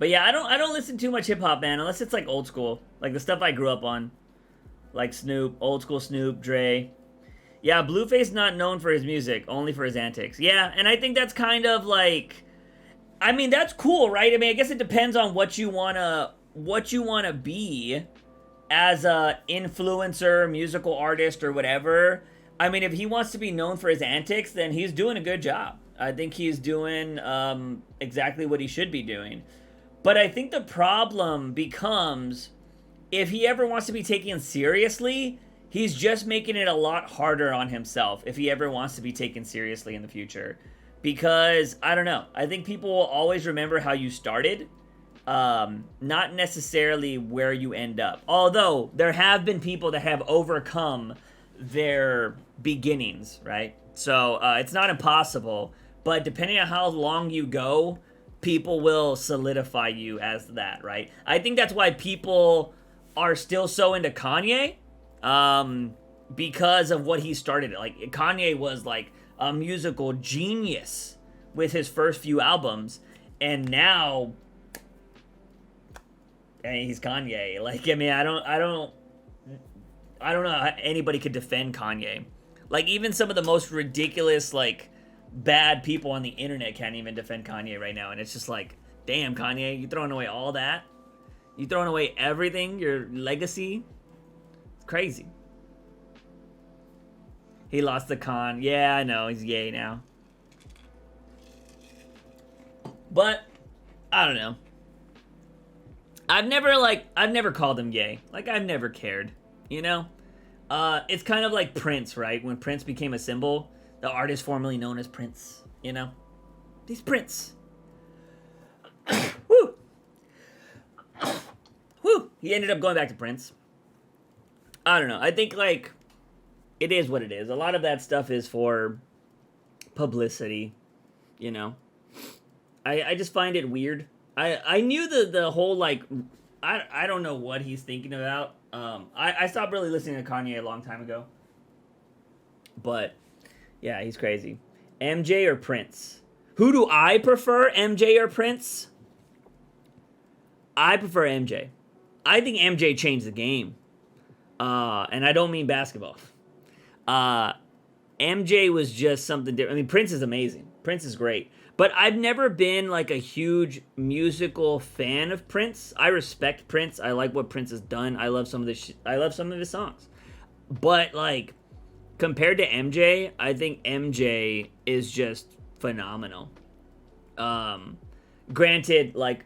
But yeah, I don't listen too much hip hop, man, unless it's like old school, like the stuff I grew up on, like Snoop, old school Snoop, Dre. Yeah, Blueface not known for his music, only for his antics. Yeah, and I think that's kind of like, I mean, that's cool, right? I mean, I guess it depends on what you wanna be as a influencer, musical artist, or whatever. I mean, if he wants to be known for his antics, then he's doing a good job. I think he's doing exactly what he should be doing. But I think the problem becomes if he ever wants to be taken seriously, he's just making it a lot harder on himself if he ever wants to be taken seriously in the future. Because, I don't know, I think people will always remember how you started, not necessarily where you end up. Although, there have been people that have overcome their beginnings, right? So, it's not impossible, but depending on how long you go, people will solidify you as that, right? I think that's why people are still so into Kanye, because of what he started. Like, Kanye was like a musical genius with his first few albums, and now, I mean, he's Kanye. Like, I mean, I don't know how anybody could defend Kanye. Like, even some of the most ridiculous, like, bad people on the internet can't even defend Kanye right now, and it's just like, damn, Kanye, you throwing away all that? You throwing away everything, your legacy? It's crazy. He lost the con. Yeah, I know, he's gay now. But, I don't know. I've never called him gay. Like, I've never cared, you know? It's kind of like Prince, right? When Prince became a symbol, the artist formerly known as Prince, you know? He's Prince. Woo! Woo! He ended up going back to Prince. I don't know. I think, like, it is what it is. A lot of that stuff is for publicity, you know? I just find it weird. I knew the whole, like, I don't know what he's thinking about. I stopped really listening to Kanye a long time ago. But, yeah, he's crazy. MJ or Prince? Who do I prefer, MJ or Prince? I prefer MJ. I think MJ changed the game. And I don't mean basketball. MJ was just something different. I mean, Prince is amazing. Prince is great. But I've never been, like, a huge musical fan of Prince. I respect Prince. I like what Prince has done. I love some of his songs. But, like, compared to MJ, I think MJ is just phenomenal. Granted, like,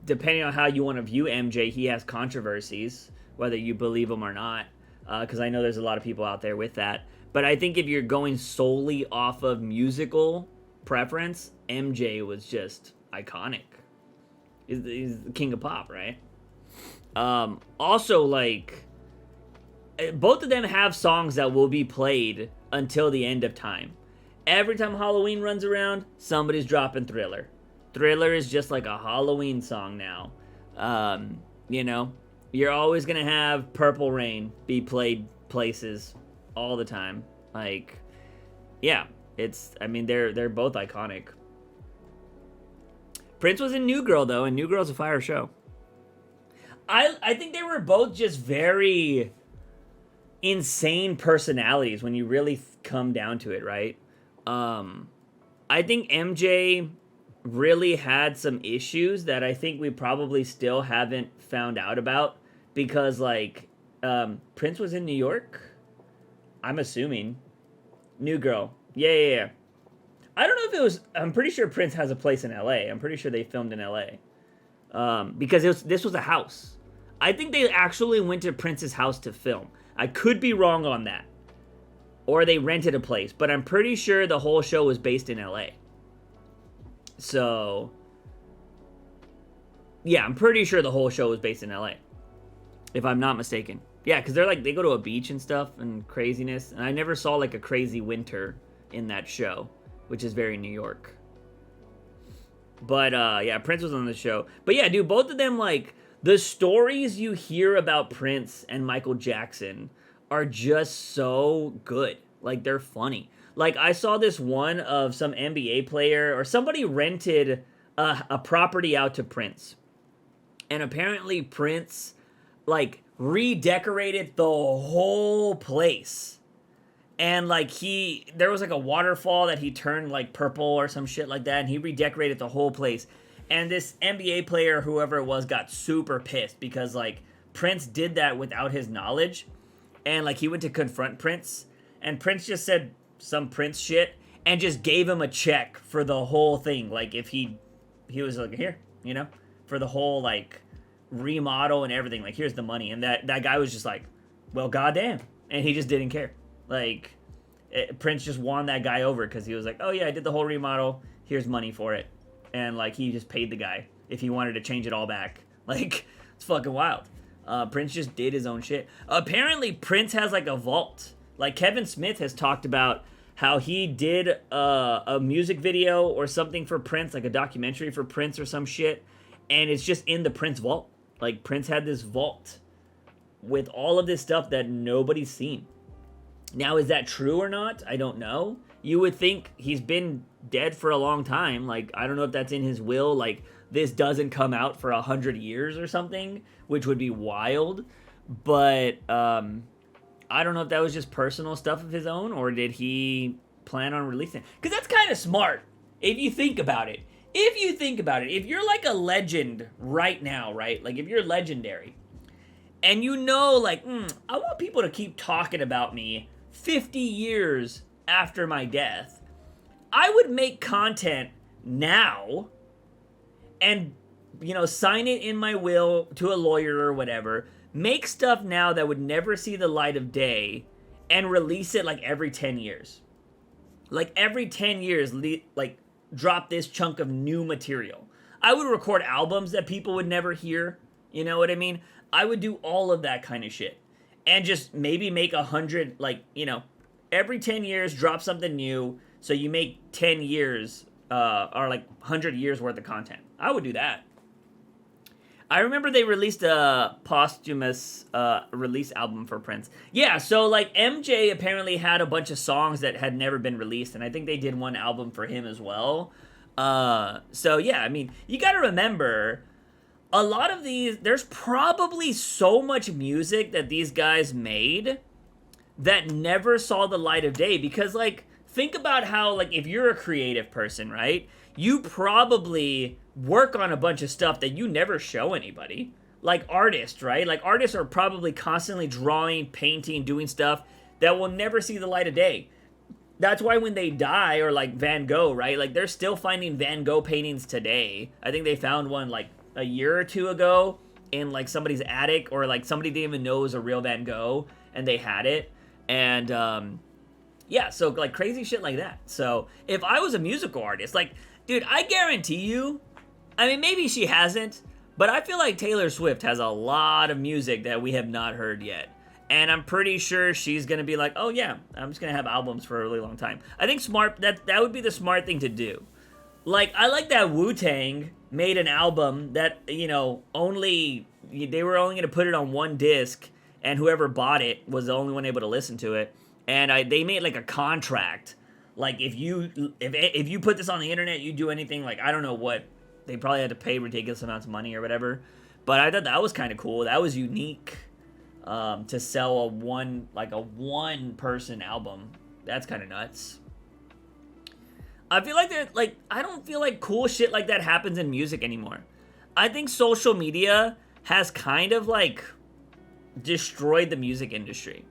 depending on how you want to view MJ, he has controversies, whether you believe him or not. Because I know there's a lot of people out there with that. But I think if you're going solely off of musical preference, MJ was just iconic. He's the king of pop, right? Also, like, both of them have songs that will be played until the end of time. Every time Halloween runs around, somebody's dropping Thriller. Thriller is just like a Halloween song now. You know, you're always gonna have Purple Rain be played places all the time. Like, yeah, I mean, they're both iconic. Prince was in New Girl, though, and New Girl's a fire show. I think they were both just very insane personalities when you really come down to it, right? I think MJ really had some issues that I think we probably still haven't found out about because, like, Prince was in New York? I'm assuming. New Girl. Yeah. I don't know if it was... I'm pretty sure Prince has a place in LA. I'm pretty sure they filmed in LA. Because this was a house. I think they actually went to Prince's house to film. I could be wrong on that. Or they rented a place. But I'm pretty sure the whole show was based in LA. So... yeah, I'm pretty sure the whole show was based in LA. If I'm not mistaken. Yeah, because they go to a beach and stuff and craziness. And I never saw, like, a crazy winter in that show, which is very New York. But, yeah, Prince was on the show. But, yeah, dude, both of them, like, the stories you hear about Prince and Michael Jackson are just so good. Like, they're funny. Like, I saw this one of some NBA player, or somebody rented a property out to Prince. And apparently Prince, like, redecorated the whole place. And, like, there was, like, a waterfall that he turned, like, purple or some shit like that. And he redecorated the whole place. And this NBA player, whoever it was, got super pissed because, like, Prince did that without his knowledge. And, like, he went to confront Prince. And Prince just said some Prince shit and just gave him a check for the whole thing. Like, if he was like, here, you know, for the whole, like, remodel and everything. Like, here's the money. And that guy was just like, well, goddamn. And he just didn't care. Like, Prince just won that guy over because he was like, oh, yeah, I did the whole remodel. Here's money for it. And, like, he just paid the guy if he wanted to change it all back. Like, it's fucking wild. Prince just did his own shit. Apparently, Prince has, like, a vault. Like, Kevin Smith has talked about how he did a music video or something for Prince, like a documentary for Prince or some shit, and it's just in the Prince vault. Like, Prince had this vault with all of this stuff that nobody's seen. Now, is that true or not? I don't know. You would think he's been dead for a long time. Like, I don't know if that's in his will. Like, this doesn't come out for 100 years or something, which would be wild. But, I don't know if that was just personal stuff of his own, or did he plan on releasing it? Because that's kind of smart, if you think about it. If you're like a legend right now, right? Like, if you're legendary, and you know, like, I want people to keep talking about me 50 years after my death, I would make content now and, you know, sign it in my will to a lawyer or whatever, make stuff now that would never see the light of day, and release it, like, every 10 years. Like, every 10 years, like, drop this chunk of new material. I would record albums that people would never hear, you know what I mean? I would do all of that kind of shit. And just maybe make 100, like, you know, every 10 years, drop something new, so you make 10 years, or like 100 years worth of content. I would do that. I remember they released a posthumous release album for Prince. Yeah, so, like, MJ apparently had a bunch of songs that had never been released, and I think they did one album for him as well. So, yeah, I mean, you gotta remember, a lot of these, there's probably so much music that these guys made that never saw the light of day, because, like, think about how, like, if you're a creative person, right, you probably work on a bunch of stuff that you never show anybody. Like artists, right? Like, artists are probably constantly drawing, painting, doing stuff that will never see the light of day. That's why when they die, or like Van Gogh, right? Like, they're still finding Van Gogh paintings today. I think they found one like a year or two ago in like somebody's attic, or like somebody didn't even know it was a real Van Gogh and they had it. And yeah, so like crazy shit like that. So if I was a musical artist, like, dude, I guarantee you, I mean, maybe she hasn't, but I feel like Taylor Swift has a lot of music that we have not heard yet. And I'm pretty sure she's going to be like, oh yeah, I'm just going to have albums for a really long time. I think that would be the smart thing to do. Like, I like that Wu-Tang made an album that, you know, they were only going to put it on one disc, and whoever bought it was the only one able to listen to it. And they made like a contract. Like, if you put this on the internet, you do anything, like, I don't know what, they probably had to pay ridiculous amounts of money or whatever. But I thought that was kind of cool. That was unique, to sell a one person album. That's kind of nuts. I feel like I don't feel like cool shit like that happens in music anymore. I think social media has kind of like destroyed the music industry.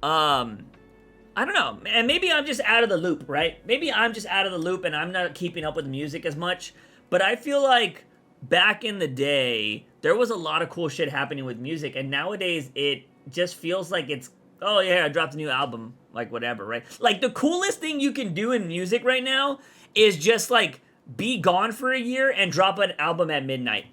I don't know, and maybe I'm just out of the loop, right? Maybe I'm just out of the loop and I'm not keeping up with music as much. But I feel like back in the day, there was a lot of cool shit happening with music, and nowadays it just feels like it's, oh yeah, I dropped a new album, like whatever, right? Like, the coolest thing you can do in music right now is just like be gone for a year and drop an album at midnight.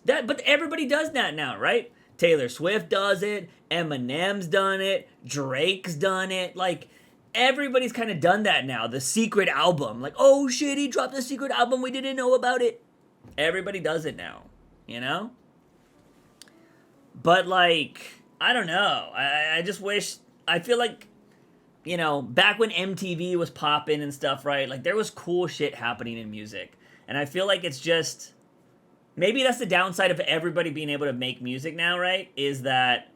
But everybody does that now, right? Taylor Swift does it, Eminem's done it, Drake's done it, like, everybody's kind of done that now. The secret album. Like, oh shit, he dropped a secret album, we didn't know about it. Everybody does it now, you know? But, like, I don't know. I just wish, I feel like, you know, back when MTV was popping and stuff, right? Like, there was cool shit happening in music. And I feel like it's just, maybe that's the downside of everybody being able to make music now, right? Is that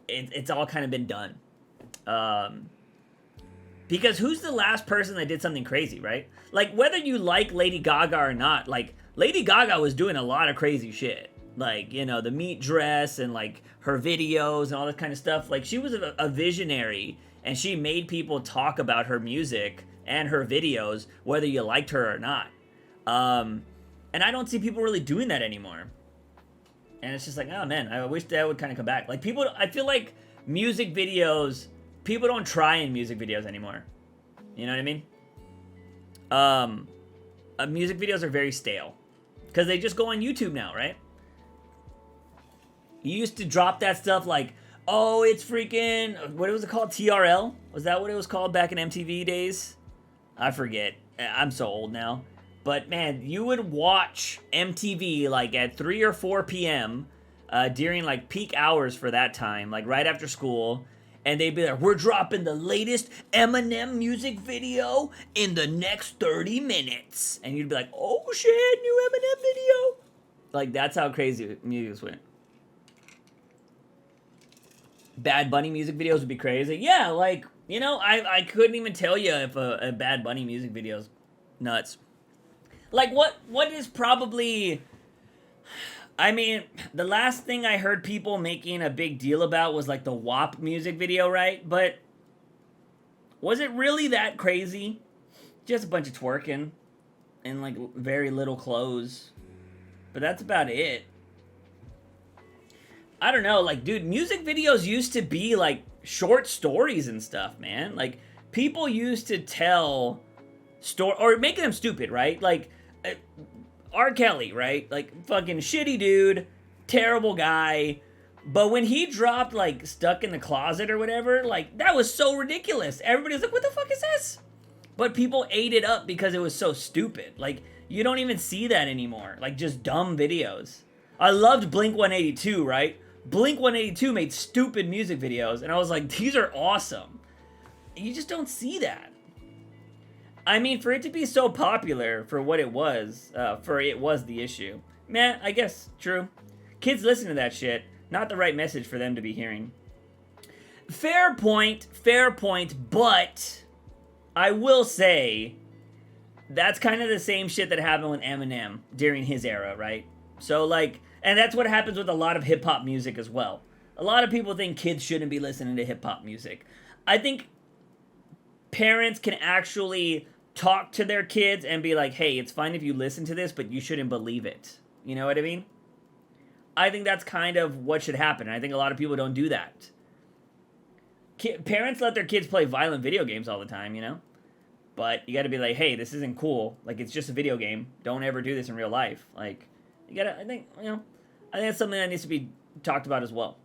it's all kind of been done. Because who's the last person that did something crazy, right? Like, whether you like Lady Gaga or not, like, Lady Gaga was doing a lot of crazy shit. Like, you know, the meat dress and, like, her videos and all that kind of stuff. Like, she was a visionary, and she made people talk about her music and her videos, whether you liked her or not. And I don't see people really doing that anymore. And it's just like, oh, man, I wish that would kind of come back. Like, people, I feel like music videos, people don't try in music videos anymore. You know what I mean? Music videos are very stale. Because they just go on YouTube now, right? You used to drop that stuff like, oh, it's freaking, what was it called? TRL? Was that what it was called back in MTV days? I forget. I'm so old now. But man, you would watch MTV like at 3 or 4 p.m. During like peak hours for that time, like right after school. And they'd be like, we're dropping the latest Eminem music video in the next 30 minutes. And you'd be like, oh shit, new Eminem video. Like, that's how crazy music went. Bad Bunny music videos would be crazy. Yeah, like, you know, I couldn't even tell you if a Bad Bunny music video's nuts. Like, what is probably... I mean, the last thing I heard people making a big deal about was, like, the WAP music video, right? But was it really that crazy? Just a bunch of twerking and, like, very little clothes. But that's about it. I don't know, like, dude, music videos used to be, like, short stories and stuff, man. Like, people used to tell or making them stupid, right? Like, R. Kelly, right? Like, fucking shitty dude, terrible guy. But when he dropped, like, Stuck in the Closet or whatever, like, that was so ridiculous. Everybody was like, what the fuck is this? But people ate it up because it was so stupid. Like, you don't even see that anymore. Like, just dumb videos. I loved Blink-182, right? Blink-182 made stupid music videos, and I was like, these are awesome. You just don't see that. I mean, for it to be so popular for what it was the issue. Man, I guess, true. Kids listen to that shit. Not the right message for them to be hearing. Fair point, but I will say that's kind of the same shit that happened with Eminem during his era, right? So, like, and that's what happens with a lot of hip-hop music as well. A lot of people think kids shouldn't be listening to hip-hop music. I think parents can actually talk to their kids and be like, hey, it's fine if you listen to this, but you shouldn't believe it. You know what I mean? I think that's kind of what should happen. I think a lot of people don't do that. Parents let their kids play violent video games all the time, you know? But you gotta be like, hey, this isn't cool. Like, it's just a video game. Don't ever do this in real life. Like, you gotta, I think that's something that needs to be talked about as well.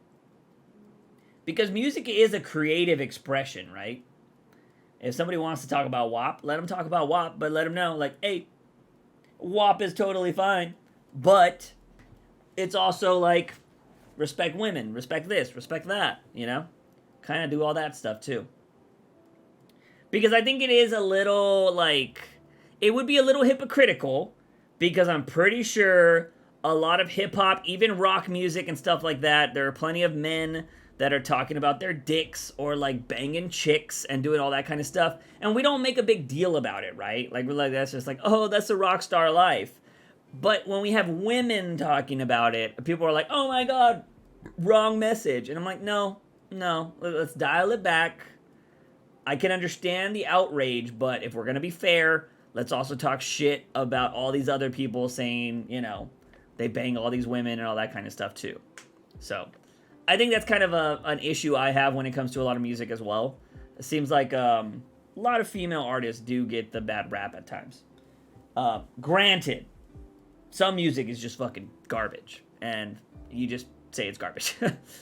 Because music is a creative expression, right? If somebody wants to talk about WAP, let them talk about WAP, but let them know, like, hey, WAP is totally fine, but it's also, like, respect women, respect this, respect that, you know? Kind of do all that stuff, too. Because I think it is a little, like, it would be a little hypocritical, because I'm pretty sure a lot of hip-hop, even rock music and stuff like that, there are plenty of men that are talking about their dicks or like banging chicks and doing all that kind of stuff, and we don't make a big deal about it, right? Like, we're like, that's just like, oh, that's a rock star life. But when we have women talking about it, people are like, oh my god, wrong message. And I'm like, no, let's dial it back. I can understand the outrage, but if we're gonna be fair, let's also talk shit about all these other people saying, you know, they bang all these women and all that kind of stuff too. So I think that's kind of an issue I have when it comes to a lot of music as well. It seems like a lot of female artists do get the bad rap at times. Granted, some music is just fucking garbage, and you just say it's garbage.